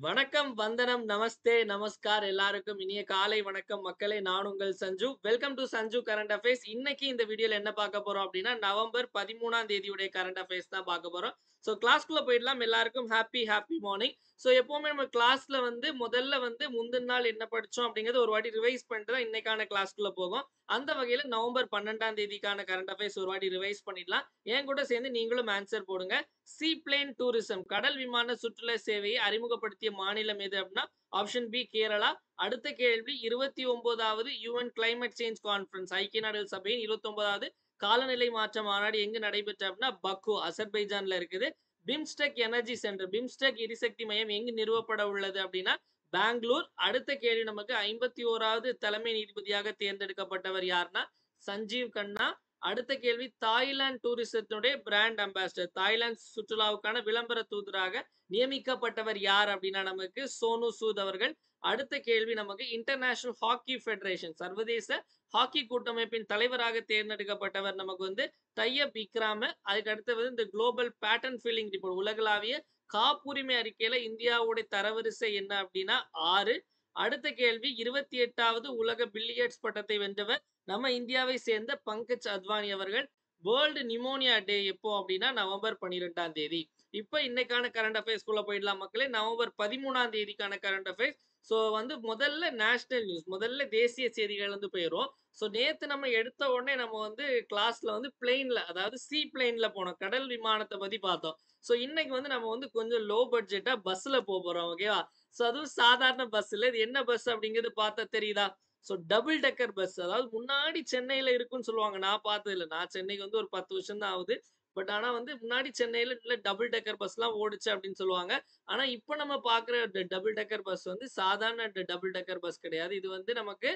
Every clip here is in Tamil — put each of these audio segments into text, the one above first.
வணக்கம், வந்தனம், நமஸ்தே, நமஸ்கார் எல்லாருக்கும் இனிய காலை வணக்கம் மக்களே. நான் உங்கள் Sanju. Welcome to Sanju current affairs. இன்னைக்கு இந்த வீடியோல என்ன பார்க்க போறோம் அப்படின்னா, நவம்பர் 13ஆம் தேதியுடைய கரண்ட் அஃபேர்ஸ் தான் பார்க்க போறோம். ஸோ கிளாஸ்க்குள்ள போயிடலாம். எல்லாருக்கும் ஹாப்பி மார்னிங். ஸோ எப்பவுமே நம்ம கிளாஸ்ல வந்து முதல்ல வந்து முந்தின நாள் என்ன படிச்சோம் அப்படிங்கிறத ஒரு வாட்டி ரிவைஸ் பண்ணிட்டு தான் இன்னைக்கான கிளாஸ்க்குள்ள போகும். அந்த வகையில நவம்பர் 12ஆம் தேதிக்கான கரண்ட் அஃபேர்ஸ் ஒரு வாட்டி ரிவைஸ் பண்ணிடலாம். என் கூட சேர்ந்து நீங்களும் ஆன்சர் போடுங்க. சீ பிளேன் டூரிசம் கடல் விமான சுற்றுலா சேவையை அறிமுகப்படுத்திய மாநிலம் எது அப்படின்னா ஆப்ஷன் பி கேரளா. அடுத்த கேள்வி 29வது யுஎன் கிளைமேட் சேஞ்ச் கான்ஃபரன்ஸ் ஐக்கிய நாடுகள் சபையின் 29வது காலநிலை மாற்ற மாநாடு எங்கு நடைபெற்ற அப்படின்னா பக்கு அசர்பைஜான்ல இருக்குது. பிம்ஸ்டெக் எனர்ஜி சென்டர் பிம்ஸ்டெக் எரிசக்தி மையம் எங்கு நிறுவப்பட உள்ளது அப்படின்னா பெங்களூர். அடுத்த கேள்வி நமக்கு 51வது தலைமை நீதிபதியாக தேர்ந்தெடுக்கப்பட்டவர் யாருன்னா சஞ்சீவ் கண்ணா. அடுத்த கேள்வி தாய்லாந்து டூரிசத்தினுடைய பிராண்ட் அம்பாசிடர் தாய்லாந்து சுற்றுலாவுக்கான விளம்பர தூதராக நியமிக்கப்பட்டவர் யார் அப்படின்னா நமக்கு சோனு சூத் அவர்கள். அடுத்த கேள்வி நமக்கு இன்டர்நேஷனல் ஹாக்கி ஃபெடரேஷன் சர்வதேச ஹாக்கி கூட்டமைப்பின் தலைவராக தேர்ந்தெடுக்கப்பட்டவர் நமக்கு வந்து தையப் இக்ராம. அதுக்கு அடுத்து வந்து இந்த குளோபல் பேட்டர்ன் ஃபில்லிங் ரிப்போர்ட் உலகளாவிய காப்புரிமை அறிக்கையில இந்தியாவுடைய தரவரிசை என்ன அப்படின்னா 6. அடுத்த கேள்வி 28வது உலக பில்லியர்ட்ஸ் பட்டத்தை வென்றவர் நம்ம இந்தியாவை சேர்ந்த பங்கஜ் அத்வானி அவர்கள். வேர்ல்டு நிமோனியா டே எப்போ அப்படின்னா நவம்பர் 12ஆம் தேதி. இப்ப இன்னைக்கான கரண்ட் அஃபேர்ஸ் குள்ள போயிடலாம் மக்களே. நவம்பர் 13ஆம் தேதிக்கான கரண்ட் அஃபேர்ஸ். ஸோ வந்து முதல்ல நேஷனல் நியூஸ் முதல்ல தேசிய செய்திகள் வந்து போயிடும். ஸோ நேத்து நம்ம எடுத்த உடனே நம்ம வந்து கிளாஸ்ல வந்து பிளெயின்ல அதாவது சீ பிளெயின்ல போனோம் கடல் விமானத்தை பத்தி பார்த்தோம். ஸோ இன்னைக்கு வந்து நம்ம வந்து கொஞ்சம் லோ பட்ஜெட்டா பஸ்ல போறோம். ஓகேவா? ஸோ அதுவும் சாதாரண பஸ் இல்ல. இது என்ன பஸ் அப்படிங்கிறது பார்த்தா தெரியுதா? ஸோ டபுள் டெக்கர் பஸ் அதாவது முன்னாடி சென்னையில இருக்குன்னு சொல்லுவாங்க. நான் பார்த்தது இல்ல. நான் சென்னைக்கு வந்து ஒரு 10 வருஷம் தான் ஆகுது. பட் ஆனா வந்து முன்னாடி சென்னையில இல்ல டபுள் டெக்கர் பஸ்லாம் ஓடுச்சு அப்படின்னு சொல்லுவாங்க. ஆனா இப்ப நம்ம பார்க்குற டபுள் டெக்கர் பஸ் வந்து சாதாரண டபுள் டெக்கர் பஸ் கிடையாது. இது வந்து நமக்கு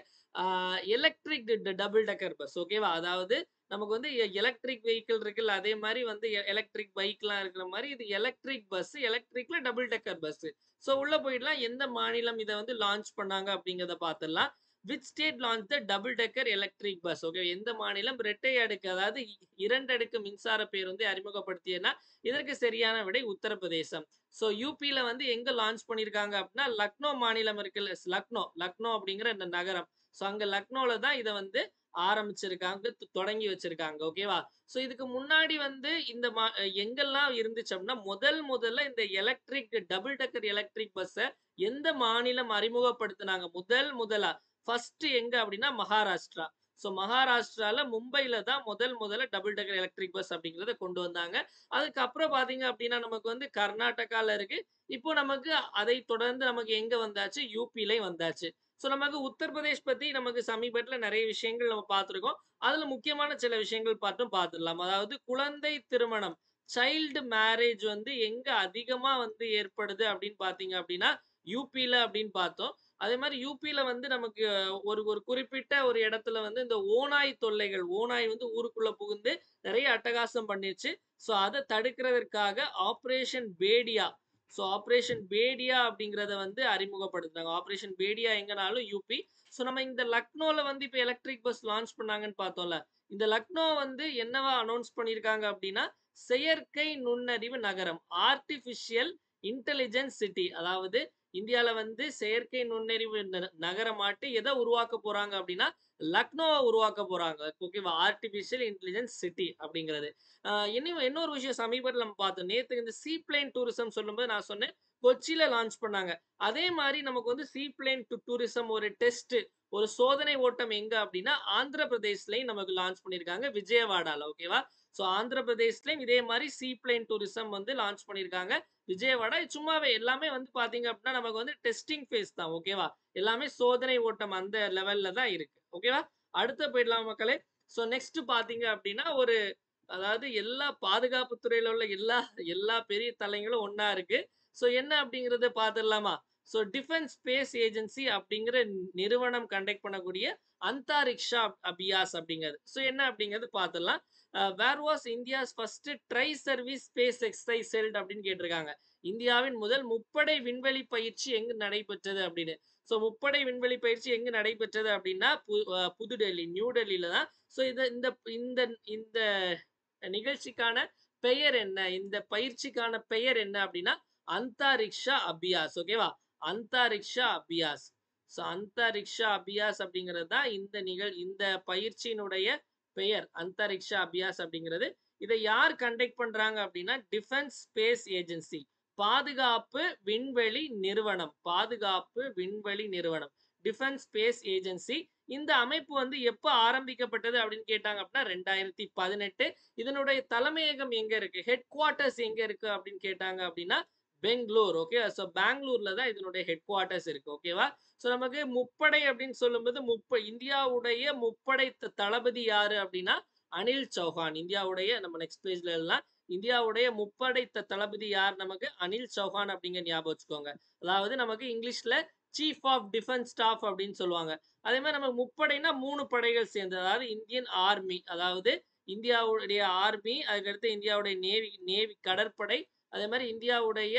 எலக்ட்ரிக் டபுள் டெக்கர் பஸ். ஓகேவா? அதாவது நமக்கு வந்து எலக்ட்ரிக் வெஹிக்கிள் இருக்குல்ல அதே மாதிரி வந்து எலக்ட்ரிக் பைக்லாம் இருக்கிற மாதிரி இது எலக்ட்ரிக் பஸ் எலக்ட்ரிக்ல டபுள் டெக்கர் பஸ். ஸோ உள்ள போயிடலாம். எந்த மாநிலம் இதை வந்து லான்ச் பண்ணாங்க அப்படிங்கிறத பார்த்துடலாம். Which state launch the double decker electric bus. Okay எந்த மாநிலம் இரட்டை அடுக்கு அதாவது 2 அடுக்கு மின்சார பேருந்தை அறிமுகப்படுத்தியனா இதற்கு சரியான விடை உத்தரப்பிரதேசம். ஸோ யூபியில வந்து எங்க லான்ச் பண்ணியிருக்காங்க அப்படின்னா லக்னோ மாநிலம் இருக்குல்ல லக்னோ அப்படிங்கிற இந்த நகரம். ஸோ அங்க லக்னோல தான் இதை வந்து ஆரம்பிச்சிருக்காங்க தொடங்கி வச்சிருக்காங்க. ஓகேவா? ஸோ இதுக்கு முன்னாடி வந்து இந்த எங்கெல்லாம் இருந்துச்சு அப்படின்னா முதல்ல இந்த எலக்ட்ரிக் டபுள் டெக்கர் எலக்ட்ரிக் பஸ்ஸை எந்த மாநிலம் அறிமுகப்படுத்தினாங்க முதலா ஃபர்ஸ்ட் எங்க அப்படின்னா மகாராஷ்டிரா. ஸோ மகாராஷ்டிரால மும்பைல தான் முதல்ல டபுள் டெக்கர் எலக்ட்ரிக் பஸ் அப்படிங்கிறத கொண்டு வந்தாங்க. அதுக்கப்புறம் பாத்தீங்க அப்படின்னா நமக்கு வந்து கர்நாடகால இருக்கு. இப்போ நமக்கு அதை தொடர்ந்து நமக்கு எங்க வந்தாச்சு யூபிலையும் வந்தாச்சு. ஸோ நமக்கு உத்தரப்பிரதேஷ் பத்தி நமக்கு சமீபத்துல நிறைய விஷயங்கள் நம்ம பார்த்திருக்கோம். அதுல முக்கியமான சில விஷயங்கள் பார்த்துடலாம். அதாவது குழந்தை திருமணம் சைல்டு மேரேஜ் வந்து எங்க அதிகமா வந்து ஏற்படுது அப்படின்னு பாத்தீங்க அப்படின்னா யூபில அப்படின்னு பார்த்தோம். அதே மாதிரி யூபில வந்து நமக்கு ஒரு ஒரு குறிப்பிட்ட ஒரு இடத்துல வந்து இந்த ஓநாய் தொல்லைகள் ஓநாய் வந்து ஊருக்குள்ள புகுந்து நிறைய அட்டகாசம் பண்ணிருச்சு. ஸோ அதை தடுக்கிறதற்காக operation Bhediya. So operation Bhediya அப்படிங்கிறத வந்து அறிமுகப்படுத்துறாங்க. ஆபரேஷன் பேடியா எங்கனாலும் யூபி. ஸோ நம்ம இந்த லக்னோல வந்து இப்போ எலக்ட்ரிக் பஸ் லான்ச் பண்ணாங்கன்னு பார்த்தோம்ல. இந்த லக்னோ வந்து என்னவா அனௌன்ஸ் பண்ணியிருக்காங்க அப்படின்னா செயற்கை நுண்ணறிவு நகரம் ஆர்டிபிஷியல் இன்டெலிஜென்ஸ் சிட்டி. அதாவது இந்தியால வந்து செயற்கை நுண்ணறிவு நகரமாட்டு எதை உருவாக்க போறாங்க அப்படின்னா லக்னோவை உருவாக்க போறாங்க. ஓகேவா? ஆர்டிபிஷியல் இன்டெலிஜென்ஸ் சிட்டி அப்படிங்கிறது. இன்னொரு விஷயம் சமீபத்தில் நம்ம பார்த்தோம். நேத்து இந்த சீ பிளேன் டூரிசம் சொல்லும்போது நான் சொன்னேன் கொச்சியில லான்ச் பண்ணாங்க. அதே மாதிரி நமக்கு வந்து சீ பிளேன் டூரிசம் ஒரு டெஸ்ட் ஒரு சோதனை ஓட்டம் எங்க அப்படின்னா ஆந்திர பிரதேஷ்லயும் நமக்கு லான்ச் பண்ணிருக்காங்க விஜயவாடால. ஓகேவா? ஸோ ஆந்திர பிரதேஷ்லயும் இதே மாதிரி சீ பிளேன் டூரிசம் வந்து லான்ச் பண்ணிருக்காங்க விஜயவாடா. சும்மாவே எல்லாமே வந்து பாத்தீங்க அப்படின்னா நமக்கு வந்து டெஸ்டிங் ஃபேஸ் தான். ஓகேவா? எல்லாமே சோதனை ஓட்டம் அந்த லெவல்ல தான் இருக்கு. ஓகேவா? அடுத்து போயிடலாம் மக்களே. ஸோ நெக்ஸ்ட் பாத்தீங்க அப்படின்னா ஒரு அதாவது எல்லா பாதுகாப்பு துறையில உள்ள எல்லா எல்லா பெரிய தலைங்களும் ஒண்ணா இருக்கு. ஸோ என்ன அப்படிங்கறத பாத்துடலாமா? ஸோ டிஃபென்ஸ் ஸ்பேஸ் ஏஜென்சி அப்படிங்கிற நிறுவனம் கண்டக்ட் பண்ணக்கூடிய அந்தாரிக்ஷா அபியாஸ் அப்படிங்கிறது. ஸோ என்ன அப்படிங்கிறது பாத்துடலாம். Where was India's first tri service space exercise held அப்படின்னு கேட்டிருக்காங்க. இந்தியாவின் முதல் முப்படை விண்வெளி பயிற்சி எங்கு நடைபெற்றது அப்படின்னு. ஸோ முப்படை விண்வெளி பயிற்சி எங்கு நடைபெற்றது அப்படின்னா புதுடெல்லி நியூ டெல்லியில தான். ஸோ இந்த இந்த இந்த நிகழ்ச்சிக்கான பெயர் என்ன இந்த பயிற்சிக்கான பெயர் என்ன அப்படின்னா அந்தாரிக்ஷா அபியாஸ். ஓகேவா? அந்தாரிக்ஷா அபியாஸ். ஸோ அந்தாரிக்ஷா அபியாஸ் அப்படிங்கிறது தான் இந்த பயிற்சியினுடைய பெயர். அந்தாரிக்ஷா அபியாஸ் அப்படிங்கிறது. இதை யார் கண்டக்ட் பண்றாங்க அப்படின்னா, டிஃபென்ஸ் ஸ்பேஸ் ஏஜென்சி. பாதுகாப்பு விண்வெளி நிறுவனம். பாதுகாப்பு விண்வெளி நிறுவனம். Defence space agency. இந்த அமைப்பு வந்து எப்ப ஆரம்பிக்கப்பட்டது அப்படின்னு கேட்டாங்க அப்படின்னா 2018. இதனுடைய தலைமையகம் எங்க இருக்கு? ஹெட் குவார்ட்டர்ஸ் எங்க இருக்கு அப்படின்னு கேட்டாங்க அப்படின்னா பெங்களூர். ஓகே. ஸோ பெங்களூர்ல தான் இதனுடைய ஹெட் குவார்ட்டர்ஸ் இருக்கு. ஓகேவா? ஸோ நமக்கு முப்படை அப்படின்னு சொல்லும்போது இந்தியாவுடைய முப்படை தளபதி யாரு அப்படின்னா அனில் சௌஹான். இந்தியாவுடைய நம்ம நெக்ஸ்ட் பேஜ்ல எல்லாம் இந்தியாவுடைய முப்படை தளபதி யார் நமக்கு? அனில் சௌஹான் அப்படிங்க ஞாபகம் வச்சுக்கோங்க. அதாவது நமக்கு இங்கிலீஷ்ல சீஃப் ஆஃப் டிஃபென்ஸ் ஸ்டாஃப் அப்படின்னு சொல்லுவாங்க. அதே மாதிரி நம்ம முப்படைனா 3 படைகள் சேர்ந்தது. அதாவது இந்தியன் ஆர்மி, அதாவது இந்தியாவுடைய ஆர்மி, அதுக்கடுத்து இந்தியாவுடைய நேவி கடற்படை, அதே மாதிரி இந்தியாவுடைய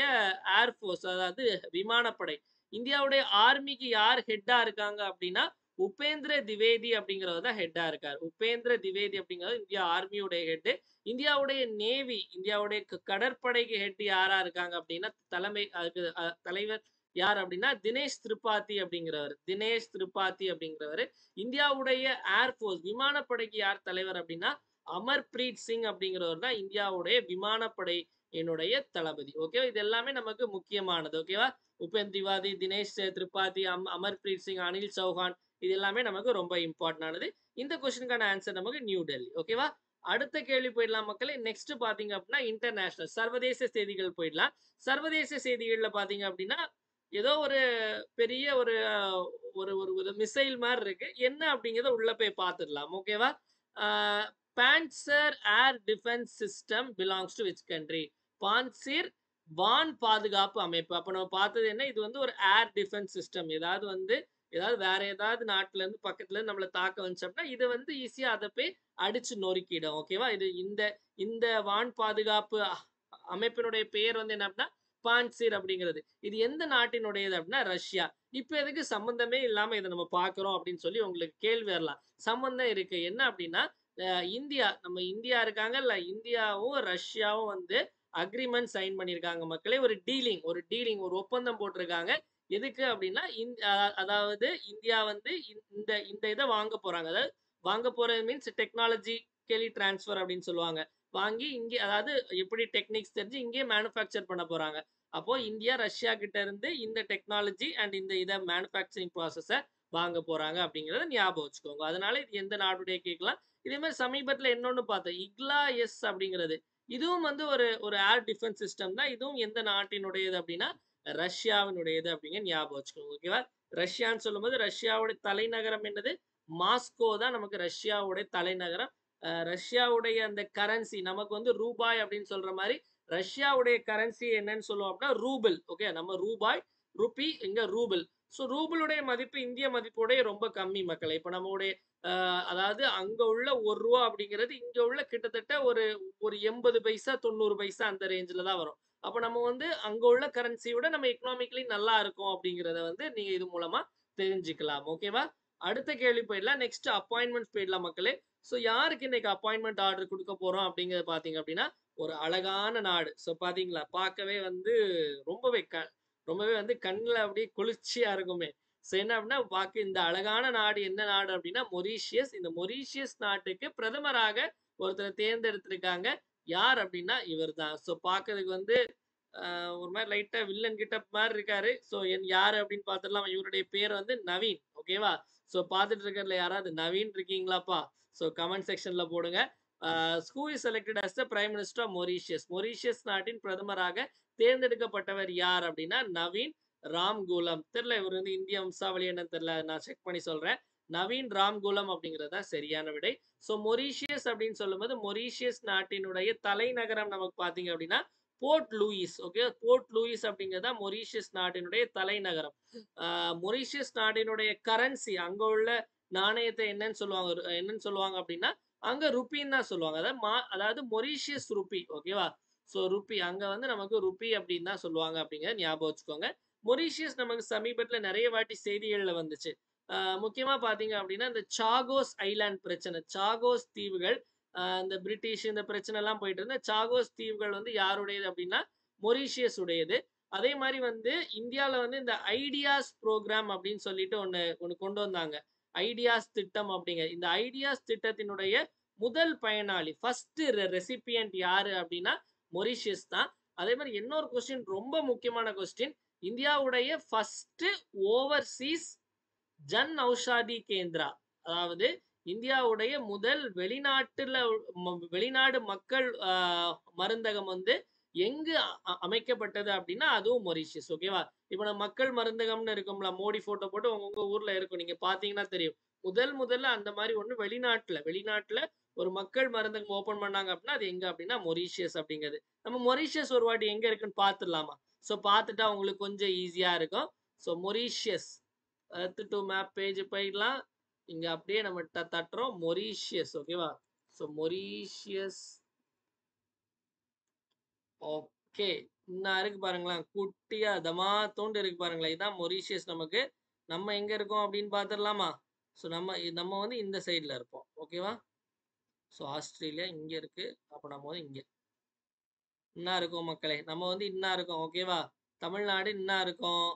ஏர்ஃபோர்ஸ் அதாவது விமானப்படை. இந்தியாவுடைய ஆர்மிக்கு யார் ஹெட்டா இருக்காங்க அப்படின்னா உபேந்திர திவேதி அப்படிங்கிறவர் தான் ஹெட்டா இருக்காரு. உபேந்திர திவேதி அப்படிங்கிறது இந்தியா ஆர்மியுடைய ஹெட். இந்தியாவுடைய நேவி, இந்தியாவுடைய கடற்படைக்கு ஹெட் யாரா இருக்காங்க அப்படின்னா அதுக்கு தலைவர் யார் அப்படின்னா தினேஷ் திரிபாதி அப்படிங்கிறவர். தினேஷ் திரிபாதி அப்படிங்கிறவர். இந்தியாவுடைய ஏர்ஃபோர்ஸ் விமானப்படைக்கு யார் தலைவர் அப்படின்னா அமர்பிரீத் சிங் அப்படிங்கிறவர் தான் இந்தியாவுடைய விமானப்படை என்னுடைய தளபதி. ஓகே. இது எல்லாமே நமக்கு முக்கியமானது. ஓகேவா? உபேந்திர திவாதி, தினேஷ் திரிபாதி, அமர்பிரீத் சிங், அனில் சௌஹான், இது எல்லாமே நமக்கு ரொம்ப இம்பார்ட்டன்ட் ஆனது. இந்த கொஸ்டினுக்கான ஆன்சர் நமக்கு நியூ டெல்லி. ஓகேவா? அடுத்த கேள்வி போயிடலாம் மக்களே. நெக்ஸ்ட் பாத்தீங்க அப்படின்னா இன்டர்நேஷனல் சர்வதேச செய்திகள் போயிடலாம். சர்வதேச செய்திகள்ல பாத்தீங்க அப்படின்னா ஏதோ ஒரு பெரிய ஒரு ஒரு ஒரு மிசைல் மாதிரி இருக்கு. என்ன அப்படிங்கிறத உள்ள போய் பார்த்துடலாம். ஓகேவா? Pantsir air defence system belongs to which country? Pantsir வான் பாதுகாப்பு அமைப்பு. அப்ப நம்ம பார்த்தது என்ன? இது வந்து ஒரு ஏர் டிஃபென்ஸ் சிஸ்டம். ஏதாவது வேற ஏதாவது நாட்டுல இருந்து பக்கத்துல இருந்து நம்மள தாக்க வந்துச்சு அப்படின்னா இதை வந்து ஈஸியா அதை போய் அடிச்சு நொறுக்கிடும். ஓகேவா? இது இந்த இந்த வான் பாதுகாப்பு அமைப்பினுடைய பெயர் வந்து என்ன அப்படின்னா பான்சிர் அப்படிங்கிறது. இது எந்த நாட்டினுடையது அப்படின்னா ரஷ்யா. இப்ப எதுக்கு சம்பந்தமே இல்லாம இதை நம்ம பாக்குறோம் அப்படின்னு சொல்லி உங்களுக்கு கேள்வி வரலாம். சம்பந்தம் இருக்கு. என்ன அப்படின்னா நம்ம இந்தியா இருக்காங்கல்ல, இந்தியாவும் ரஷ்யாவும் வந்து அக்ரிமெண்ட் சைன் பண்ணியிருக்காங்க மக்களே. ஒரு ஒப்பந்தம் போட்டிருக்காங்க. எதுக்கு அப்படின்னா அதாவது இந்தியா வந்து இந்த இந்த இதை வாங்க போறாங்க. அதாவது வாங்க போறது மீன்ஸ் டெக்னாலஜிக்கலி டிரான்ஸ்ஃபர் அப்படின்னு சொல்லுவாங்க. வாங்கி இங்கே அதாவது எப்படி டெக்னிக்ஸ் தெரிஞ்சு இங்கே மேனுஃபேக்சர் பண்ண போறாங்க. அப்போ இந்தியா ரஷ்யா கிட்ட இருந்து இந்த டெக்னாலஜி அண்ட் இதை மேனுஃபேக்சரிங் ப்ராசஸை வாங்க போறாங்க அப்படிங்கறத ஞாபகம் வச்சுக்கோங்க. அதனால இது எந்த நாடுடைய கேட்கலாம். இதே மாதிரி சமீபத்துல இன்னொன்னு பார்த்தேன். இக்லா எஸ் அப்படிங்கிறது. இதுவும் வந்து ஒரு ஏர் டிஃபென்ஸ் சிஸ்டம் தான். இதுவும் எந்த நாட்டினுடையது அப்படின்னா ரஷ்யாவினுடையது அப்படிங்க ஞாபகம் வச்சுக்கோங்க. ஓகேவா? ரஷ்யான்னு சொல்லும்போது ரஷ்யாவுடைய தலைநகரம் என்னது? மாஸ்கோ தான் நமக்கு ரஷ்யாவுடைய தலைநகரம். ரஷ்யாவுடைய அந்த கரன்சி நமக்கு வந்து ரூபாய் அப்படின்னு சொல்ற மாதிரி ரஷ்யாவுடைய கரன்சி என்னன்னு சொல்லுவோம் அப்படின்னா ரூபிள். ஓகே. நம்ம ரூபாய், ருபி, இங்க ரூபிள். ஸோ ரூபிளுடைய மதிப்பு இந்திய மதிப்போடைய ரொம்ப கம்மி மக்களே. இப்ப நம்மளுடைய அதாவது அங்க உள்ள ₹1 அப்படிங்கிறது இங்க உள்ள கிட்டத்தட்ட ஒரு ஒரு 80 பைசா 90 பைசா அந்த ரேஞ்சில தான் வரும். அப்ப நம்ம வந்து அங்க உள்ள கரன்சியோட நம்ம எக்கனாமிக்கலி நல்லா இருக்கும் அப்படிங்கிறத வந்து நீங்க இது மூலமா தெரிஞ்சுக்கலாம். ஓகேவா? அடுத்த கேள்வி போயிடலாம். நெக்ஸ்ட் அப்பாயின்மெண்ட் போயிடலாம் மக்களே. ஸோ யாருக்கு இன்னைக்கு அப்பாயின்மெண்ட் ஆர்டர் கொடுக்க போறோம் அப்படிங்கறத பாத்தீங்க அப்படின்னா ஒரு அழகான நாடு. ஸோ பாத்தீங்களா? பார்க்கவே வந்து ரொம்பவே ரொம்பவே வந்து கண்ணுல அப்படியே குளிர்ச்சியா இருக்குமே. ஸோ என்ன அப்படின்னா இந்த அழகான நாடு என்ன நாடு அப்படின்னா மொரீஷியஸ். இந்த மொரீஷியஸ் நாட்டுக்கு பிரதமராக ஒருத்தரை தேர்ந்தெடுத்திருக்காங்க. யார் அப்படின்னா இவர் தான். ஸோ பார்க்கறதுக்கு வந்து ஒரு மாதிரி லைட்டா வில்லன் கிட்ட மாதிரி இருக்காரு. ஸோ யாரு அப்படின்னு பார்த்துடலாம். இவருடைய பேர் வந்து நவீன். ஓகேவா? ஸோ பார்த்துட்டு இருக்கிறதுல யாராவது நவீன் இருக்கீங்களாப்பா? ஸோ கமெண்ட் செக்ஷன்ல போடுங்க. Who is selected as the prime minister of Mauritius? Mauritius நாட்டின் பிரதமராக தேர்ந்தெடுக்கப்பட்டவர் யார் அப்படின்னா நவீன் ராம்கூலம். தெரியல இவர் வந்து இந்திய வம்சாவளி என்னன்னு தெரியல. நான் செக் பண்ணி சொல்றேன். நவீன் ராம்கூலம் அப்படிங்கிறது தான் சரியான விடை. ஸோ மொரீஷியஸ் அப்படின்னு சொல்லும்போது மொரீஷியஸ் நாட்டினுடைய தலைநகரம் நமக்கு பார்த்தீங்க அப்படின்னா Port Louis. Okay. Port Louis அப்படிங்கிறதா மொரீஷியஸ் நாட்டினுடைய தலைநகரம். மொரீஷியஸ் நாட்டினுடைய கரன்சி அங்க உள்ள நாணயத்தை என்னன்னு சொல்லுவாங்க அப்படின்னா அங்க ருப்பின்னு தான் சொல்லுவாங்க. அதாவது மொரீஷியஸ் ருப்பி. ஓகேவா? ஸோ ருப்பி அங்க வந்து நமக்கு ருப்பி அப்படின்னு தான் சொல்லுவாங்க அப்படிங்கிறத ஞாபகம் வச்சுக்கோங்க. மொரீஷியஸ் நமக்கு சமீபத்துல நிறைய வாட்டி செய்திகள்ல வந்துச்சு. முக்கியமா பாத்தீங்க அப்படின்னா இந்த சாகோஸ் ஐலாண்ட் பிரச்சனை, சாகோஸ் தீவுகள், இந்த பிரிட்டிஷ் இந்த பிரச்சனை எல்லாம் போயிட்டு இருந்த சாகோஸ் தீவுகள் வந்து யாருடையது அப்படின்னா மொரீஷியஸ் உடையது. அதே மாதிரி வந்து இந்தியால வந்து இந்த ஐடியாஸ் ப்ரோக்ராம் அப்படின்னு சொல்லிட்டு ஒண்ணு கொண்டு வந்தாங்க. ஐடியாஸ் திட்டம் அப்படிங்க. இந்த ஐடியாஸ் திட்டத்தினுடைய முதல் பயனாளி ஃபர்ஸ்ட் ரெசிபியன்ட் யாரு அப்படின்னா மொரீஷியஸ் தான். அதே மாதிரி இன்னொரு கொஸ்டின், ரொம்ப முக்கியமான கொஸ்டின். இந்தியாவுடைய ஃபர்ஸ்ட் ஓவர்சீஸ் ஜன் ஔஷாதி கேந்திரா, அதாவது இந்தியாவுடைய முதல் வெளிநாடு மக்கள் மருந்தகம் வந்து எங்கு அமைக்கப்பட்டது அப்படின்னா அதுவும் மொரீஷியஸ். ஓகேவா? இப்ப நம்ம மக்கள் மருந்தகம்னு இருக்கும்ல, மோடி போட்டோ போட்டு உங்க ஊர்ல இருக்கும், நீங்க பாத்தீங்கன்னா தெரியும். முதல்ல அந்த மாதிரி ஒண்ணு வெளிநாட்டுல ஒரு மக்கள் மருந்தகம் ஓபன் பண்ணாங்க அப்படின்னா அது எங்க அப்படின்னா மொரீஷியஸ் அப்படிங்கிறது. நம்ம மொரீஷியஸ் ஒரு வாட்டி எங்க இருக்குன்னு பாத்துடலாமா? சோ பாத்துட்டா உங்களுக்கு கொஞ்சம் ஈஸியா இருக்கும். So Mauritius earth to map page போயிடலாம். இங்க அப்படியே நம்ம தட்டுறோம் மொரீஷியஸ். ஓகேவா? So Mauritius. ஓகே. இன்னும் இருக்கு பாருங்களேன். குட்டியா தமாத்தோண்டு இருக்கு பாருங்களேன். இதான் மொரீஷியஸ் நமக்கு. நம்ம எங்க இருக்கோம் அப்படின்னு பாத்துடலாமா? சோ நம்ம வந்து இந்த சைடுல இருப்போம். ஓகேவா? சோ ஆஸ்திரேலியா இங்க இருக்கு. அப்ப நம்ம வந்து இங்க இன்னா இருக்கோம் மக்களே. நம்ம வந்து இன்னா இருக்கோம். ஓகேவா? தமிழ்நாடு இன்னா இருக்கும்.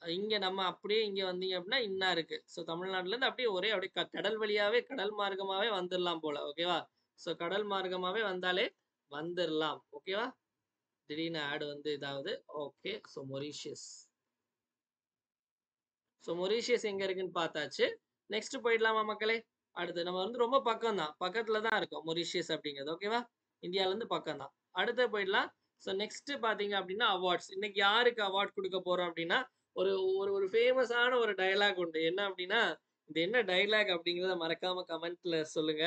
இங்க நம்ம அப்படியே இங்க வந்தீங்க அப்படின்னா இன்னா இருக்கு. சோ தமிழ்நாட்டுல இருந்து அப்படியே அப்படியே கடல் வழியாவே, கடல் மார்க்கமாவே வந்துடலாம் போல. ஓகேவா? சோ கடல் மார்க்கமாவே வந்தாலே வந்துடலாம். ஓகேவா? திடீர்னு ஆட் வந்து இதாவது. Okay. So Mauritius. So Mauritius எங்க இருக்குன்னு பார்த்தாச்சு. நெக்ஸ்ட் போயிடலாமா மக்களே? அடுத்து நம்ம வந்து ரொம்ப பக்கம் தான். பக்கத்துல தான் இருக்கும் மொரீஷியஸ் அப்படிங்கிறது. ஓகேவா? இந்தியால இருந்து பக்கம் தான். அடுத்து போயிடலாம். சோ நெக்ஸ்ட் பாத்தீங்க அப்படின்னா அவார்ட்ஸ். இன்னைக்கு யாருக்கு அவார்ட் கொடுக்க போறோம் அப்படின்னா ஒரு ஒரு ஒரு ஃபேமஸான ஒரு டயலாக் உண்டு. என்ன அப்படின்னா, இது என்ன டயலாக் அப்படிங்கிறத மறக்காம கமெண்ட்ல சொல்லுங்க.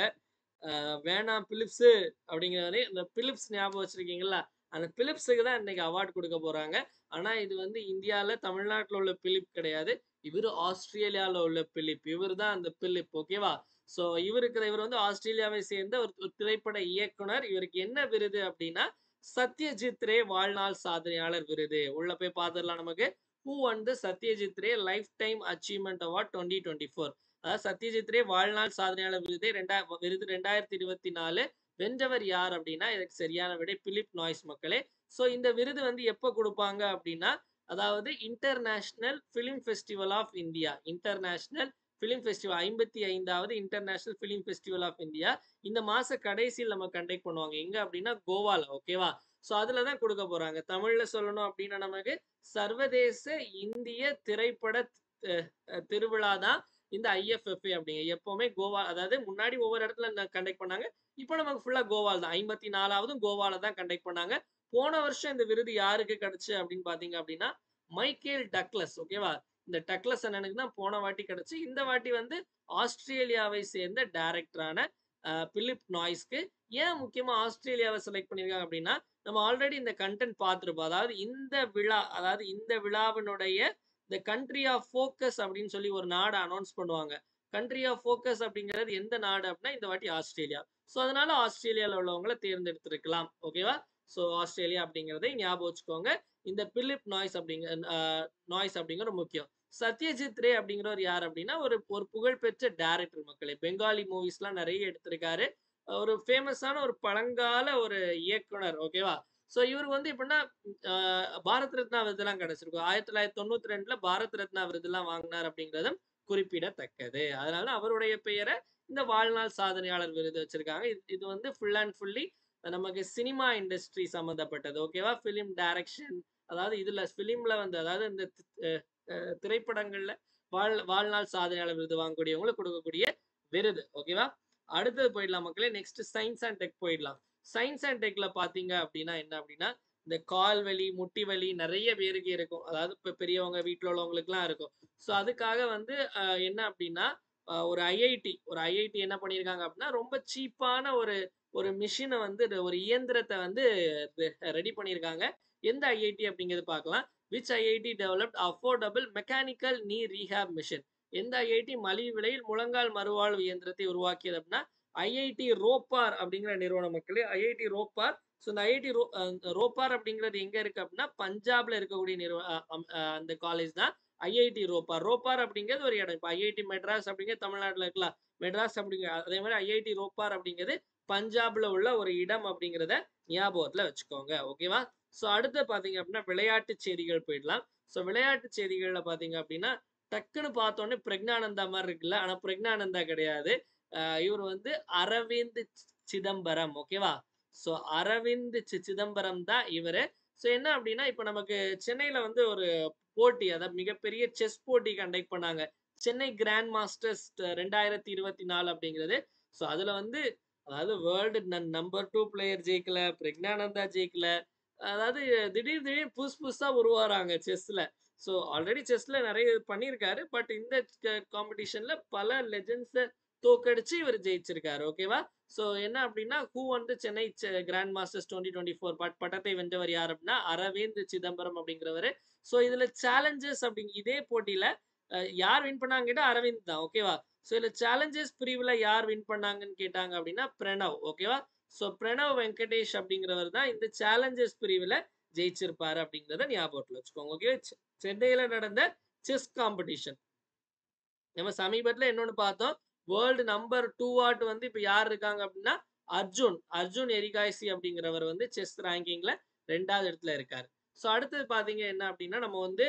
வேணாம் பிலிப்ஸ் அப்படிங்கிற மாதிரி, இந்த பிலிப்ஸ் ஞாபகம் வச்சிருக்கீங்களா? அந்த பிலிப்ஸுக்கு தான் இன்னைக்கு அவார்ட் கொடுக்க போறாங்க. ஆனா இது வந்து இந்தியால தமிழ்நாட்டுல உள்ள பிலிப் கிடையாது. இவரு ஆஸ்திரேலியால உள்ள பிலிப். இவர் தான் அந்த பிலிப். ஓகேவா? சோ இவர் வந்து ஆஸ்திரேலியாவை சேர்ந்த ஒரு திரைப்பட இயக்குனர். இவருக்கு என்ன விருது அப்படின்னா சத்யஜித் ரே வாழ்நாள் சாதனையாளர் விருது. உள்ள போய் பார்த்துடலாம் நமக்கு. Who won the Satyajit Ray lifetime achievement award 2024. அதாவது சத்யஜித் ரே வாழ்நாள் சாதனையாளர் விருது 2024 வென்றவர் யார் அப்படின்னா இதுக்கு சரியான விடை பிலிப் நாய்ஸ் மக்களே. சோ இந்த விருது வந்து எப்ப கொடுப்பாங்க அப்படின்னா, அதாவது international film festival of India, international film festival 55வது international film festival of India இந்த மாச கடைசியில் நம்ம கண்டக்ட் பண்ணுவாங்க. எங்க அப்படின்னா கோவால. ஓகேவா? சோ அதுலதான் கொடுக்க போறாங்க. தமிழ்ல சொல்லணும் அப்படின்னா நமக்கு சர்வதேச இந்திய திரைப்பட திருவிழா தான் இந்த IFFA அப்படிங்க. எப்பவுமே கோவா, அதாவது முன்னாடி ஒவ்வொரு இடத்துல கண்டக்ட் பண்ணாங்க. இப்போ நமக்கு ஃபுல்லா கோவால தான். 54வதும் கோவால தான் கண்டக்ட் பண்ணாங்க. போன வருஷம் இந்த விருது யாருக்கு கிடைச்சு அப்படின்னு பாத்தீங்க அப்படின்னா மைக்கேல் டக்ளஸ். ஓகேவா? இந்த டக்ளஸ் அண்ணனுக்கு தான் போன வாட்டி கிடைச்சு. இந்த வாட்டி வந்து ஆஸ்திரேலியாவை சேர்ந்த டைரக்டரான பிலிப் நாய்ஸ்க்கு. ஏன் முக்கியமா ஆஸ்திரேலியாவை செலக்ட் பண்ணிருக்காங்க அப்படின்னா, நம்ம ஆல்ரெடி இந்த கண்டென்ட் பார்த்திருப்போம். அதாவது இந்த விழாவினுடைய இந்த கண்ட்ரி ஆஃப் ஃபோக்கஸ் அப்படின்னு சொல்லி ஒரு நாடு அனௌன்ஸ் பண்ணுவாங்க. கண்ட்ரி ஆஃப் ஃபோக்கஸ் அப்படிங்கிறது எந்த நாடு அப்படின்னா இந்த வாட்டி ஆஸ்திரேலியா. ஸோ அதனால ஆஸ்திரேலியாவில் உள்ளவங்களை தேர்ந்தெடுத்திருக்கலாம். ஓகேவா? ஸோ ஆஸ்திரேலியா அப்படிங்கிறதை ஞாபகம் வச்சுக்கோங்க. இந்த பிலிப் நாய்ஸ் அப்படிங்கிற முக்கியம். சத்யஜித் ரே அப்படிங்கிறவர் யார் அப்படின்னா ஒரு ஒரு புகழ்பெற்ற டைரக்டர் மக்களே. பெங்காலி மூவிஸ்லாம் நிறைய எடுத்திருக்காரு. ஒரு ஃபேமஸான ஒரு பழங்கால ஒரு இயக்குனர். ஓகேவா? சோ இவர் வந்து எப்படின்னா பாரத் ரத்னா விருதெல்லாம் கிடைச்சிருக்கும். 1992ல பாரத் ரத்னா விருதெல்லாம் வாங்கினார் அப்படிங்கிறதும் குறிப்பிடத்தக்கது. அதனால அவருடைய பெயரை இந்த வாழ்நாள் சாதனையாளர் விருது வச்சிருக்காங்க. இது வந்து ஃபுல் அண்ட் ஃபுல்லி நமக்கு சினிமா இண்டஸ்ட்ரி சம்பந்தப்பட்டது. ஓகேவா? பிலிம் டைரக்ஷன், அதாவது இதுல பிலிம்ல வந்து, அதாவது இந்த திரைப்படங்கள்ல வாழ்நாள் சாதனையாளர் விருது வாங்கக்கூடியவங்களுக்கு கொடுக்கக்கூடிய விருது. ஓகேவா? அடுத்தது போயிடலாம் மக்களே. நெக்ஸ்ட் சயின்ஸ் அண்ட் டெக் போயிடலாம். சயின்ஸ் அண்ட் டெக்ல பாத்தீங்க அப்படின்னா என்ன அப்படின்னா, இந்த கால் வலி, முட்டி வலி நிறைய பேருக்கு இருக்கும். அதாவது இப்ப பெரியவங்க வீட்டுல உள்ளவங்களுக்கு எல்லாம் இருக்கும். சோ அதுக்காக வந்து என்ன அப்படின்னா ஒரு ஐஐடி என்ன பண்ணிருக்காங்க அப்படின்னா ரொம்ப சீப்பான ஒரு மிஷினை வந்து ஒரு இயந்திரத்தை வந்து ரெடி பண்ணியிருக்காங்க. எந்த ஐஐடி அப்படிங்கிறது பார்க்கலாம். Which IIT developed affordable mechanical நீ ரீஹாப் மிஷின். எந்த ஐஐடி மலிவு விலையில் முழங்கால் மறுவாழ்வு இயந்திரத்தை உருவாக்கியது அப்படின்னா ஐஐடி ரோப்பார் அப்படிங்கிற நிறுவன மக்களே. ஐஐடி ரோப்பார். ஸோ இந்த ஐஐடி ரோப்பார் அப்படிங்கிறது எங்க இருக்கு அப்படின்னா பஞ்சாப்ல இருக்கக்கூடிய அந்த காலேஜ் தான் ஐஐடி ரோப்பார். ரோப்பார் அப்படிங்கிறது ஒரு இடம். இப்போ ஐஐடி மெட்ராஸ் அப்படிங்கிறது தமிழ்நாட்டில் இருக்கலாம். மெட்ராஸ் அப்படிங்கிற அதே மாதிரி ஐஐடி ரோப்பார் அப்படிங்கிறது பஞ்சாப்ல உள்ள ஒரு இடம் அப்படிங்கிறத ஞாபகத்துல வச்சுக்கோங்க. ஓகேவா? ஸோ அடுத்து பார்த்தீங்க அப்படின்னா விளையாட்டு செய்திகள் போயிடலாம். ஸோ விளையாட்டு செய்திகள்ல பார்த்தீங்க அப்படின்னா டக்குன்னு பார்த்தோன்னே பிரக்ஞானந்தா மாதிரி இருக்குல்ல. ஆனா பிரக்ஞானந்தா கிடையாது. இவர் வந்து அரவிந்த் சிதம்பரம். ஓகேவா? ஸோ அரவிந்த் சிதம்பரம் தான் இவரு. ஸோ என்ன அப்படின்னா இப்ப நமக்கு சென்னையில வந்து ஒரு போட்டி, அதாவது மிகப்பெரிய செஸ் போட்டி கண்டக்ட் பண்ணாங்க. சென்னை கிராண்ட் மாஸ்டர்ஸ் 2024 அப்படிங்கிறது. ஸோ அதுல வந்து அதாவது வேர்ல்டு நம்பர் 2 பிளேயர் ஜெயிக்கல, பிரக்ஞானந்தா ஜெயிக்கல. அதாவது திடீர்னு புதுசு புதுசா உருவாறாங்க செஸ்ல. ஸோ ஆல்ரெடி செஸ்ல நெறைய பண்ணியிருக்காரு. பட் இந்த காம்படிஷன்ல பல லெஜெண்ட்ஸ தோற்கடிச்சு இவர் ஜெயிச்சிருக்காரு. ஓகேவா? ஸோ என்ன அப்டின்னா, ஹூ வந்து சென்னை கிராண்ட் மாஸ்டர்ஸ் 2024 பட்டத்தை வென்றவர் யார் அப்டின்னா, அரவிந்த் சிதம்பரம் அப்படிங்கிறவரு. ஸோ இதுல சேலஞ்சர்ஸ் இதே போட்டியில யார் வின் பண்ணாங்கன்னு கேட்டா அரவிந்த் தான். ஓகேவா? ஸோ இதுல சேலஞ்சர்ஸ் பிரிவுல யார் வின் பண்ணாங்கன்னு கேட்டாங்க அப்டின்னா, பிரணவ். ஓகேவா? ஸோ பிரணவ் வெங்கடேஷ் அப்படிங்கிறவர் தான் இந்த சேலஞ்சர்ஸ் பிரிவுல ஜெயிச்சிருப்பாரு அப்படிங்கிறத ஞாபகத்துல வச்சுக்கோங்க. ஓகே. சென்னையில நடந்த செஸ் காம்படிஷன். நம்ம சமீபத்துல இன்னொன்னு பார்த்தோம். வேர்ல்டு நம்பர் 2 வந்து இப்ப யார் இருக்காங்க அப்படின்னா, அர்ஜுன் எரிகாய்சி அப்படிங்கிறவர் வந்து செஸ் ரேங்கிங்ல 2வது இடத்துல இருக்காரு. ஸோ அடுத்தது பார்த்தீங்க என்ன அப்படின்னா, நம்ம வந்து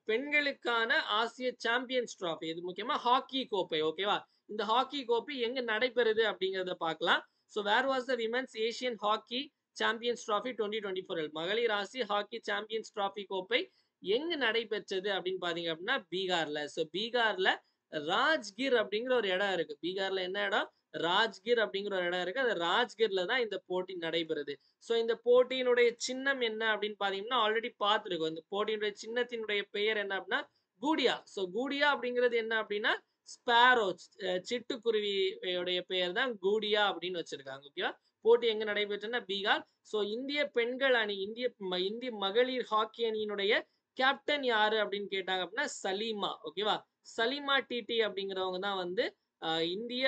பெண்களுக்கான ஆசிய சாம்பியன்ஸ் டிராஃபி, இது முக்கியமா ஹாக்கி கோப்பை. ஓகேவா? இந்த ஹாக்கி கோப்பை எங்க நடைபெறுது அப்படிங்கிறத பார்க்கலாம். So where was the women's Asian hockey champions trophy 2024 மகளிர் ஆசிய ஹாக்கி சாம்பியன்ஸ் டிராஃபி கோப்பை எங்கு நடைபெற்றது அப்படின்னு பார்த்தீங்க அப்படின்னா, பீகார்ல. ஸோ பீகார்ல ராஜ்கிர் அப்படிங்கிற ஒரு இடம் இருக்கு. பீகார்ல என்ன இடம்? ராஜ்கிர் அப்படிங்கிற ஒரு இடம் இருக்கு. அந்த ராஜ்கிர்ல தான் இந்த போட்டி நடைபெறுது. ஸோ இந்த போட்டியினுடைய சின்னம் என்ன அப்படின்னு பார்த்தீங்கன்னா, ஆல்ரெடி பார்த்துருக்கோம். இந்த போட்டியினுடைய சின்னத்தினுடைய பெயர் என்ன அப்படின்னா, கூடியா. ஸோ கூடியா அப்படிங்கிறது என்ன அப்படின்னா, ஸ்பாரோ, சிட்டுக்குருவியுடைய பெயர் தான் கூடியா அப்படின்னு வச்சிருக்காங்க. ஓகேவா? போட்டி எங்க நடைபெற்றுன்னா பீகார். ஸோ இந்திய பெண்கள் அணி, இந்திய மகளிர் ஹாக்கி அணியினுடைய கேப்டன் யாரு அப்படின்னு கேட்டாங்க அப்படின்னா சலீமா. ஓகேவா? சலீமா டிடி அப்படிங்கிறவங்க தான் வந்து இந்திய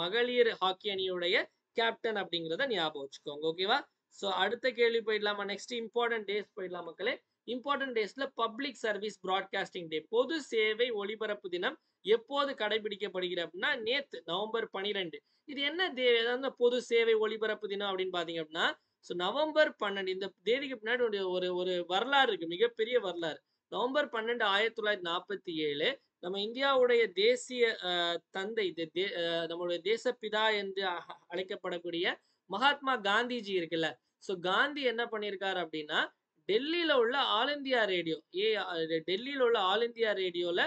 மகளிர் ஹாக்கி அணியுடைய கேப்டன் அப்படிங்கிறத ஞாபகம் வச்சுக்கோங்க. ஓகேவா? ஸோ அடுத்த கேள்வி போயிடலாமா? நெக்ஸ்ட் இம்பார்ட்டன்ட் டேஸ் போயிடலாம் மக்களே. இம்பார்ட்டன்ட் டேஸ்ல பப்ளிக் சர்வீஸ் பிராட்காஸ்டிங் டே, பொது சேவை ஒளிபரப்பு தினம் எப்போது கடைபிடிக்கப்படுகிறது அப்படின்னா நேத்து நவம்பர் 12. இது என்ன ஏதாவது பொது சேவை ஒளிபரப்பு தினம் அப்படின்னு பாத்தீங்க அப்படின்னா, ஸோ நவம்பர் 12 இந்த தேதிக்கு பின்னாடி ஒரு ஒரு வரலாறு இருக்கு. மிகப்பெரிய வரலாறு. நவம்பர் 12 1947 நம்ம இந்தியாவுடைய தேசிய தந்தை, நம்மளுடைய தேசப்பிதா என்று அழைக்கப்படக்கூடிய மகாத்மா காந்திஜி இருக்குல்ல. ஸோ காந்தி என்ன பண்ணியிருக்காரு அப்படின்னா, டெல்லியில உள்ள ஆல் இந்தியா ரேடியோ, டெல்லியில உள்ள ஆல் இந்தியா ரேடியோல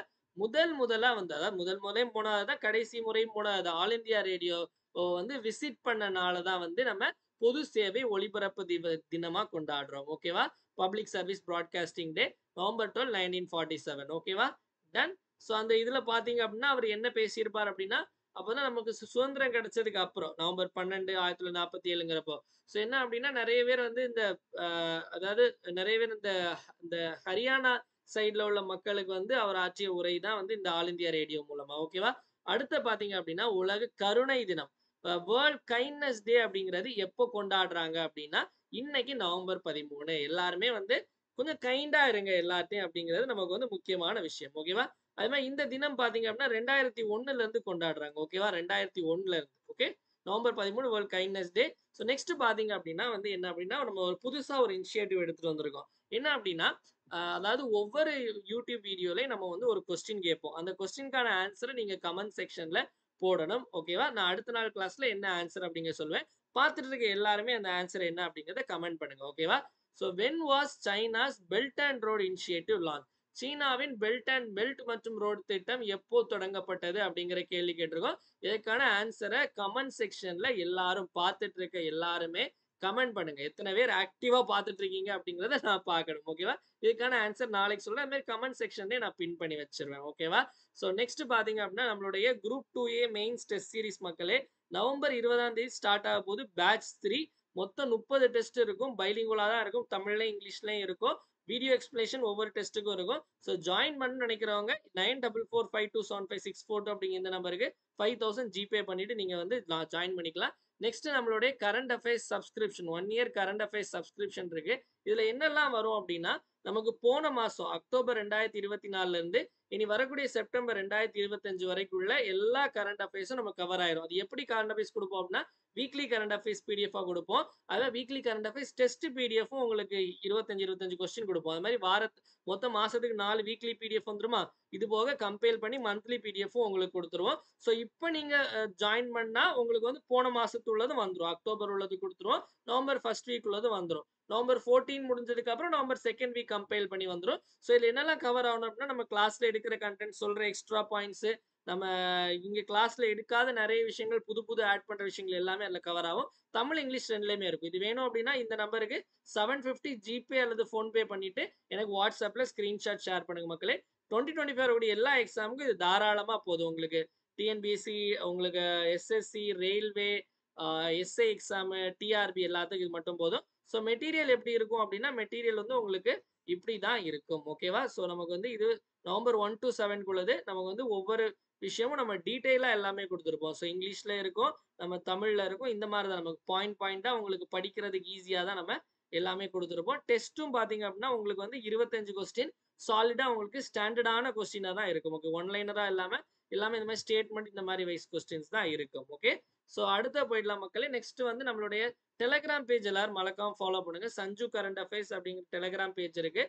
முதலா வந்து, அதாவது முதல் முறையும் போனது தான், கடைசி முறையும் போனது ஆல் இந்தியா ரேடியோ வந்து விசிட் பண்ணனால தான் வந்து நம்ம பொது சேவை ஒளிபரப்பு தினமா கொண்டாடுறோம். ஓகேவா? பப்ளிக் சர்வீஸ் பிராட்காஸ்டிங் டே நவம்பர் 12 1947. ஓகேவா? டன். ஸோ அந்த இதுல பாத்தீங்க அப்படின்னா அவர் என்ன பேசியிருப்பார் அப்படின்னா, அப்பதான் நமக்கு சுதந்திரம் கிடைச்சதுக்கு அப்புறம் நவம்பர் 12 1947ங்கிறப்போ, ஸோ என்ன அப்படின்னா நிறைய பேர் வந்து இந்த அதாவது நிறைய பேர் இந்த இந்த ஹரியானா சைட்ல உள்ள மக்களுக்கு வந்து அவர் ஆற்றிய உரை தான் வந்து இந்த ஆல் இந்தியா ரேடியோ மூலமா. ஓகேவா? அடுத்து பாத்தீங்க அப்படின்னா உலக கருணை தினம், வேர்ல்ட் கைண்ட்னஸ் டே அப்படிங்கிறது எப்போ கொண்டாடுறாங்க அப்படின்னா இன்னைக்கு நவம்பர் 13. எல்லாருமே வந்து கொஞ்சம் கைண்டா இருங்க எல்லார்ட்டையும் அப்படிங்கிறது நமக்கு வந்து முக்கியமான விஷயம். ஓகேவா? அது மாதிரி இந்த தினம் பாத்தீங்க அப்படின்னா 2001ல இருந்து கொண்டாடுறாங்க. ஓகேவா? 2001ல இருந்து. ஓகே. நவம்பர் 13 வேர்ல்ட் கைண்ட்னஸ் டே. ஸோ நெக்ஸ்ட் பாத்தீங்க அப்படின்னா வந்து என்ன அப்படின்னா நம்ம ஒரு புதுசா ஒரு இனிஷியேட்டிவ் எடுத்துட்டு வந்திருக்கோம். என்ன அப்படின்னா அதாவது ஒவ்வொரு யூடியூப் வீடியோலயும் நம்ம வந்து ஒரு கொஸ்டின் கேட்போம். அந்த கொஸ்டின்கான ஆன்சரை நீங்க கமெண்ட் செக்ஷன்ல போடணும். ஓகேவா? நான் அடுத்த நாள் கிளாஸ்ல என்ன ஆன்சர் அப்படிங்க சொல்லுவேன். பார்த்துட்டு இருக்க எல்லாருமே அந்த ஆன்சர் என்ன அப்படிங்கிறத கமெண்ட் பண்ணுங்க. ஓகேவா? So when was China's belt and road initiative launch? சீனாவின் பெல்ட் மற்றும் ரோடு திட்டம் எப்போ தொடங்கப்பட்டது அப்படிங்கிற கேள்வி கேட்டிருக்கோம். இதுக்கான ஆன்சரை கமெண்ட் செக்ஷன்ல எல்லாரும் பார்த்துட்டு இருக்க எல்லாருமே கமெண்ட் பண்ணுங்க. எத்தனை பேர் ஆக்டிவா பார்த்துட்டு இருக்கீங்க அப்படிங்கிறத நான் பார்க்கணும். ஓகேவா? இதுக்கான ஆன்சர் நாளைக்கு சொல்றேன். அது மாதிரி கமெண்ட் செக்ஷன்லயே நான் பின் பண்ணி வச்சிருவேன். ஓகேவா? ஸோ நெக்ஸ்ட் பாத்தீங்க அப்படின்னா நம்மளுடைய group 2A mains test series மக்களே நவம்பர் 20ஆம் தேதி ஸ்டார்ட் ஆக போது பேட்ச் 3. மொத்தம் 30 டெஸ்ட் இருக்கும். பைலிங்குவலா தான் இருக்கும். தமிழ்லயும் இங்கிலீஷ்லயும் இருக்கும். வீடியோ எக்ஸ்பிளேஷன் ஒவ்வொரு டெஸ்ட்டுக்கும் இருக்கும். ஸோ ஜாயின் பண்ணணும்னு நினைக்கிறவங்க 9445275642 அப்படிங்கிற இந்த நம்பருக்கு 5000 ஜிபே பண்ணிட்டு நீங்க வந்து ஜாயின் பண்ணிக்கலாம். நெக்ஸ்ட் நம்மளுடைய current affairs subscription 1 year current affairs subscription இருக்கு. இதுல என்னெல்லாம் வரும் அப்டின்னா, நமக்கு போன மாசம் அக்டோபர் 2024ல இருந்து இனி வரக்கூடிய செப்டம்பர் 2025 வரைக்குள்ள எல்லா கரண்ட் அஃபேர்ஸும் நமக்கு கவர் ஆயிரும். அது எப்படி கரண்ட் அஃபேர்ஸ் குடுப்போம் அப்டின்னா, வீக்லி கரண்ட் அஃபேர்ஸ் பிடிஎஃப்பா குடுப்போம். அதான் வீக்லி கரண்ட் அஃபேர்ஸ் டெஸ்ட் பிடிஎஃப்பும் உங்களுக்கு 25 கொஸ்டின் குடுப்போம். அது மாரி மொத்த மாசத்துக்கு 4 வீக்லி பிடிஎஃப் வந்துருமா? இது போக கம்பைல் பண்ணி மந்த்லி பிடிஎஃப்பும் உங்களுக்கு குடுத்துருவோம். ஸோ இப்ப நீங்க ஜாயின் பண்ணா உங்களுக்கு வந்து போன மாசத்து உள்ளது வந்துரும். அக்டோபர் உள்ளது குடுத்துருவோம். நவம்பர் 1 வீக் உள்ளது வந்துரும். நவம்பர் 14 முடிஞ்சதுக்கு அப்புறம் நவம்பர் 2 வீக் கம்பைல் பண்ணி வந்துரும். ஸோ இதுல என்னெல்லாம் கவர் ஆகணும் அப்டின்னா, நம்ம கிளாஸ்ல எடுக்கிற கன்டென்ட் சொல்ற எக்ஸ்ட்ரா பாயிண்ட்ஸ், நம்ம இங்க கிளாஸ்ல எடுக்காத நெறைய விஷயங்கள் புது புது ஆட் பண்ற விஷயங்கள் எல்லாமே அதுல கவர் ஆகும். தமிழ், இங்கிலீஷ் 2லயுமே இருக்கும். இது வேணும் அப்டின்னா இந்த நம்பருக்கு 750 ஜிபே அல்லது ஃபோன்பே பண்ணிட்டு எனக்கு WhatsAppல ஸ்கிரீன்ஷாட் ஷேர் பண்ணுங்க மக்களே. 2025 வரக்கூடிய எல்லா எக்ஸாமுக்கும் இது தாராளமா போதும் உங்களுக்கு. டிஎன்பிஎஸ்சி, உங்களுக்கு SSC, railway, SI exam, TRB எல்லாத்துக்கும் இது மட்டும் போதும். ஸோ மெட்டீரியல் எப்படி இருக்கும் அப்டின்னா, மெட்டீரியல் வந்து உங்களுக்கு இப்படி தான் இருக்கும். ஓகேவா? ஸோ நமக்கு வந்து இது நவம்பர் 1 டூ 7க்குள்ளது நமக்கு வந்து ஒவ்வொரு விஷயமும் நம்ம டீட்டெயிலா எல்லாமே குடுத்துருப்போம். ஸோ இங்கிலீஷ்ல இருக்கும், நம்ம தமிழ்ல இருக்கும். இந்த மாரி தான் நமக்கு பாயிண்டா உங்களுக்கு படிக்கிறதுக்கு ஈஸியா தான் நம்ம எல்லாமே குடுத்துருப்போம். டெஸ்ட்டும் பார்த்தீங்க அப்டின்னா, உங்களுக்கு வந்து 25 கொஸ்டின் சாலிடா உங்களுக்கு ஸ்டாண்டர்டான கொஸ்டினா தான் இருக்கும். ஓகே. ஒன் லைனரா இல்லாம எல்லாமே இந்த மாரி ஸ்டேட்மெண்ட் இந்த மாரி வைஸ் கொஸ்டின்ஸ் தான் இருக்கும். ஓகே. ஸோ அடுத்த போயிடலாம் மக்களே. நெக்ஸ்ட் வந்து நம்மளுடைய டெலகிராம் பேஜ் எல்லாரும் மறக்காம ஃபாலோ பண்ணுங்க. சஞ்சு கரண்ட் அஃபேர்ஸ் அப்படிங்கிற டெலகிராம் பேஜ் இருக்கு.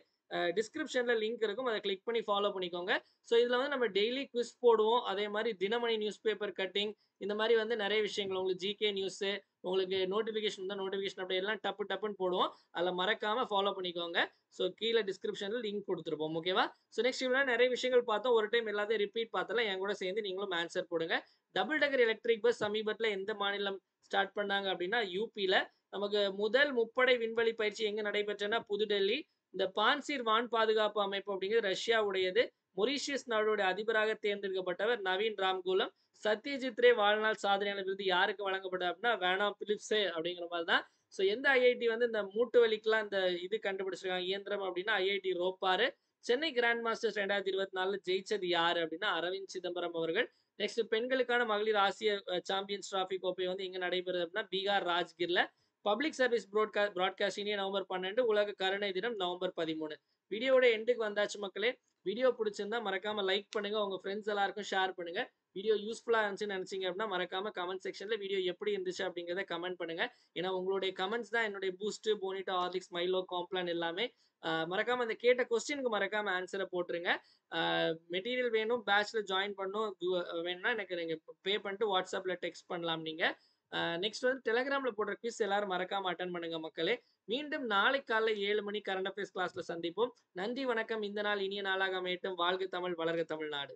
டிஸ்கிரிப்ஷன்ல லிங்க் இருக்கும். அத கிளிக் பண்ணி ஃபாலோ பண்ணிக்கோங்க. ஸோ இதுல வந்து நம்ம டெய்லி குவிஸ் போடுவோம். அதே மாரி தினமணி நியூஸ் பேப்பர் கட்டிங் இந்த மாரி வந்து நெறைய விஷயங்கள் உங்களுக்கு ஜிகே நியூஸ், உங்களுக்கு நோட்டிஃபிகேஷன் தான் நோட்டிஃபிகேஷன் அப்டேட் எல்லாம் டப்பு டப்புன்னு போடுவோம். அதுல மறக்காம ஃபாலோ பண்ணிக்கோங்க. ஸோ கீழ டிஸ்கிரிப்ஷன்ல லிங்க் குடுத்துருப்போம். ஓகேவா? ஸோ நெக்ஸ்ட் இவ்வளவு நெறைய விஷயங்கள் பார்த்தோம். ஒரு டைம் எல்லாத்தையும் ரிப்பீட் பார்த்தலாம். என் கூட சேர்ந்து நீங்களும் ஆன்சர் போடுங்க. டபுள் டெக்கர் எலக்ட்ரிக் பஸ் சமீபத்தில எந்த மாநிலம் ஸ்டார்ட் பண்ணாங்க அப்டின்னா, யூபில. நமக்கு முதல் முப்படை விண்வெளி பயிற்சி எங்க நடைபெற்றதுன்னா, புதுடெல்லி. இந்த பான்சீர் வான் பாதுகாப்பு அமைப்பு அப்படிங்கிறது ரஷ்யாவுடையது. மொரீஷியஸ் நாடுடைய அதிபராக தேர்ந்தெடுக்கப்பட்டவர் நவீன் ராம்கூலம். சத்யஜித் ரே வாழ்நாள் சாதனையாளர் விருது யாருக்கு வழங்கப்பட்டது அப்படின்னா, வேனா பிலிப்ஸே அப்படிங்கிற மாரி தான். ஸோ எந்த ஐஐடி வந்து இந்த மூட்டு வலிக்குலாம் இந்த இது கண்டுபிடிச்சிருக்காங்க இயந்திரம் அப்படின்னா, ஐஐடி ரோப்பாரு. சென்னை கிராண்ட் மாஸ்டர்ஸ் 2024ல ஜெயிச்சது யாரு அப்படின்னா, அரவிந்த் சிதம்பரம் அவர்கள். நெக்ஸ்ட் பெண்களுக்கான மகளிர் ஆசிய சாம்பியன்ஸ் டிராபி கோப்பை வந்து எங்க நடைபெறுது அப்படின்னா, பீகார் ராஜ்கிர்ல. பப்ளிக் சர்வீஸ் பிராட்காஸ்ட் இனிய நவம்பர் 12 உலக கருணை தினம் நவம்பர் 13. வீடியோவோட எண்டுக்கு வந்தாச்சு மக்களே. வீடியோ பிடிச்சிருந்தா மறக்காம லைக் பண்ணுங்க. உங்க ஃப்ரெண்ட்ஸ் எல்லாருக்கும் ஷேர் பண்ணுங்க. வீடியோ யூஸ்ஃபுல்லா இருந்துச்சுன்னு நினைச்சீங்க அப்படின்னா மறக்காம கமெண்ட் செக்ஷன்ல வீடியோ எப்படி இருந்துச்சு அப்படிங்கிறத கமெண்ட் பண்ணுங்க. ஏன்னா உங்களுடைய கமெண்ட்ஸ் தான் என்னுடைய பூஸ்ட், போனிட்டோ, ஹார்லிக்ஸ், மைலோ, காம்ப்ளான் எல்லாமே. மறக்காம அந்த கேட்ட கொஸ்டினுக்கு மறக்காம ஆன்சரை போட்டுருங்க. மெட்டீரியல் வேணும், பேட்ச்ல ஜாயின் பண்ணணும் வேணும்னா எனக்கு நீங்க பே பண்ணிட்டு வாட்ஸ்அப்ல டெக்ஸ்ட் பண்ணலாம் நீங்க. நெக்ஸ்ட் வந்து டெலகிராம்ல போடுற குவிஸ் எல்லாரும் மறக்காம அட்டெண்ட் பண்ணுங்க மக்களே. மீண்டும் நாளை காலை 7 மணி கரண்ட் அஃபேர்ஸ் கிளாஸ்ல சந்திப்போம். நன்றி, வணக்கம். இந்த நாள் இனிய நாளாக அமையட்டும். வாழ்க தமிழ், வளர்க தமிழ்நாடு.